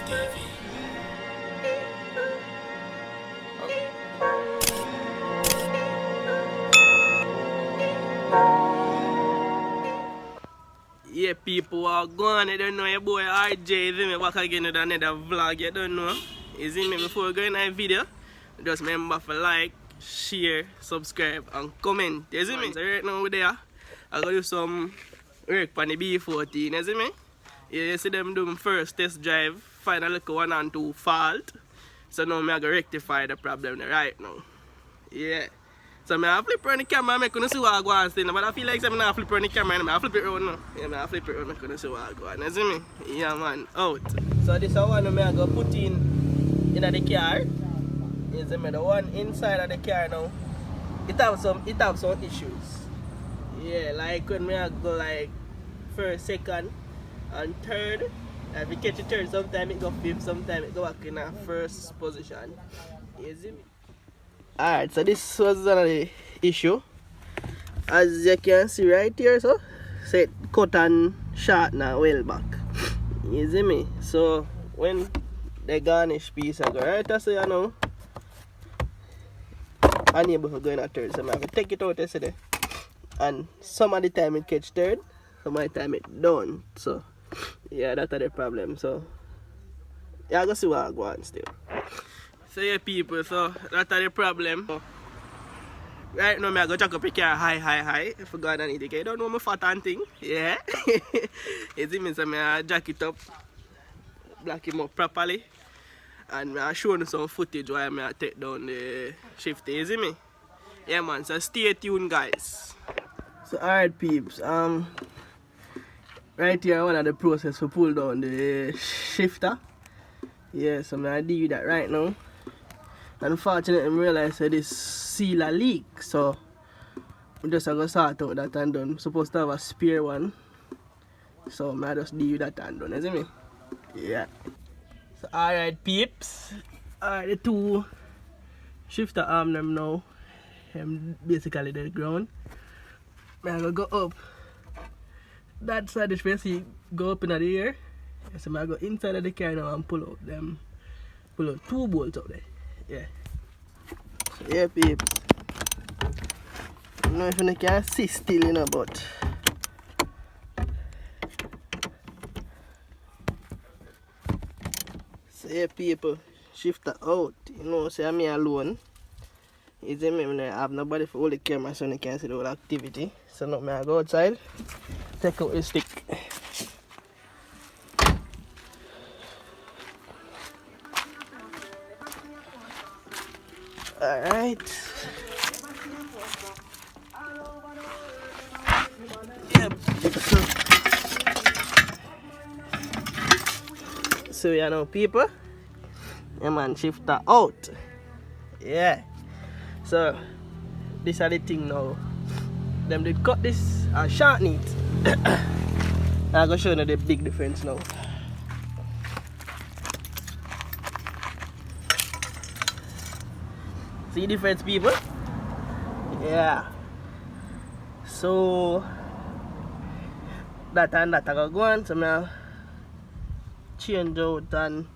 Yeah, people are gone. You don't know your boy RJ is me back again with another vlog. You don't know. You see me before going to the video. Just remember to like, share, subscribe, and comment. You see me? So right now we're there. I gotta do some work on the b14. You see me? Yeah, you see them do my first test drive. Find a little 1 and 2 fault. So now I'm gonna rectify the problem right now. Yeah. So I flip around the camera, I couldn't see what I go on still. But I feel like I'm not flip around the camera, I flip it around now. Yeah, I flip it around, I couldn't see what I go on. You see me? Yeah man, out. So this is one I go put in the car. You see me? The one inside of the car now. It have some issues. Yeah, like when I go like first, second and third. If you catch a third, sometimes it go fifth, sometimes it go back in a first position. You see me? Alright, so this was another issue. As you can see right here, so it cut and short now well back. You see me? So when the garnish piece I go right, so you know unable to go in a third. So I have to take it out yesterday. And some of the time it catch third, some of the time it don't. So yeah, that's the problem. So yeah, I go see what I go on still. So yeah people, so that's the problem. So, right now I go jack up the car high. If I go underneath the car, you don't know my fat and thing. Yeah. You see me, so I jack it up, black him up properly. And I show you some footage while I take down the shifter, you see me? Yeah man, so stay tuned guys. So alright peeps, right here one of the process to pull down the shifter. Yeah, so I'm gonna deal with that right now. Unfortunately, I realized that this seal a leak, so I'm just gonna sort out that and done. I'm supposed to have a spare one, so I just deal with that and done, you see me? Yeah. So alright peeps, alright, the two shifter arm them now, basically the ground. I'm gonna go up that side, the space go up in the air. So I'm gonna go inside of the car now and pull out 2 bolts out there. Yeah. So yeah peeps, I don't know if you can see still, you know, but so yeah people, shifter out, you know, say I'm alone. You see me, I have nobody for hold the camera so you can see the whole activity. So now I go outside, take out the stick. Alright. Yep. So you know people, yeah man, shifter out. Yeah. So this are the thing now. Them did cut this and shorten it. I'm gonna show you the big difference now. See the difference people? Yeah. So that and that I gotta go on. So I'm gonna change out and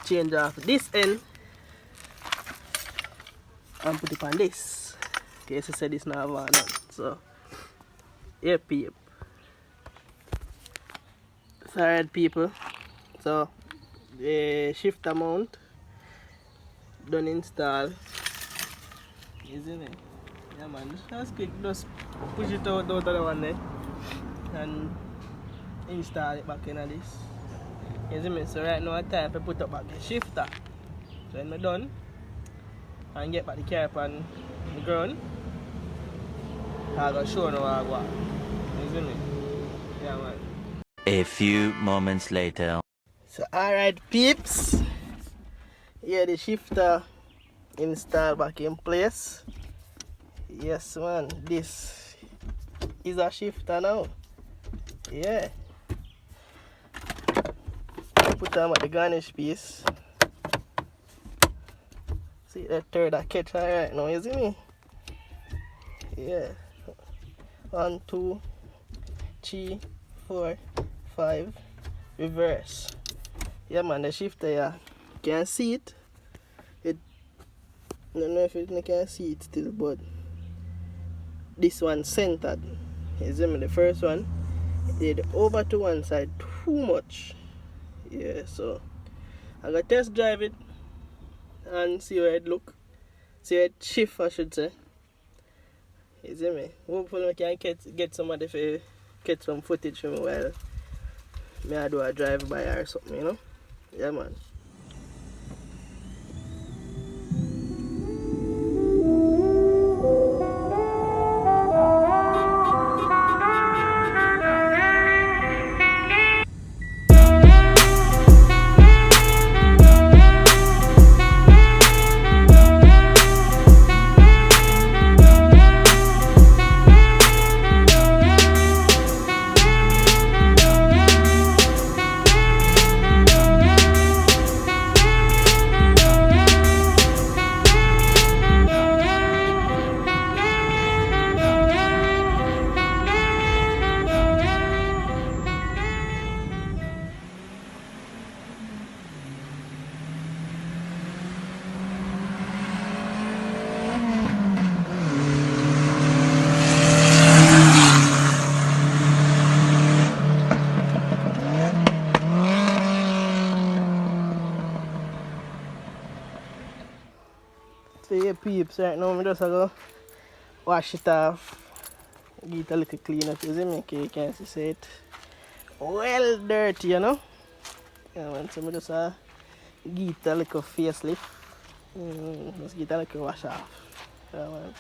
change off this end and put it on this. Okay, so say this now have on. So yeah people. So alright people. So the shifter mount done install. You see me? Yeah man, just quick, just push it out of the one there and install it back in this. You see me? So right now it's time to put up back the shifter. So when I'm done and get back the car up on the ground, I'm going to show you how I go. You see me? Yeah man. A few moments later. So alright peeps, here the shifter installed back in place. Yes man, this is a shifter now. Yeah. Put on the garnish piece. See that third I catch right now, you see me? Yeah. 1, 2, 3, 4, 5, reverse. Yeah man, the shifter, yeah. Can't see it. I don't know if you can see it still, but this one centered. You see me, the first one did over to one side too much. Yeah, so I gotta test drive it and see where it look. See where it shift, I should say. You see me? Hopefully I can get somebody to get some footage from me while I do a drive by or something, you know? Yeah man. So yeah peeps, right now I'm just gonna wash it off, give it a little clean up, you see me? Okay, you can see it well dirty, you know? Yeah man, so I just give it a little facelift. Just give it a little wash off. Yeah man.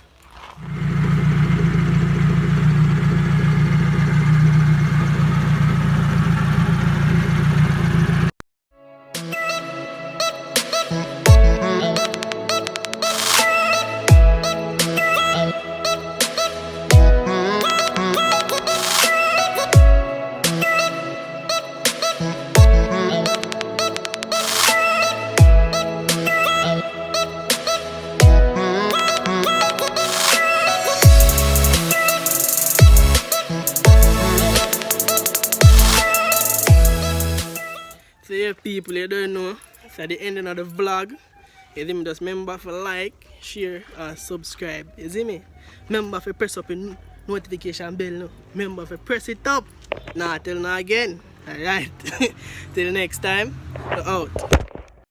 So yeah people, you don't know, it's at the ending of the vlog. You see me, just remember to like, share and subscribe. You see me? Remember to press up the notification bell. No? Remember to press it up. Nah, till now again. Alright. Till next time, we're out.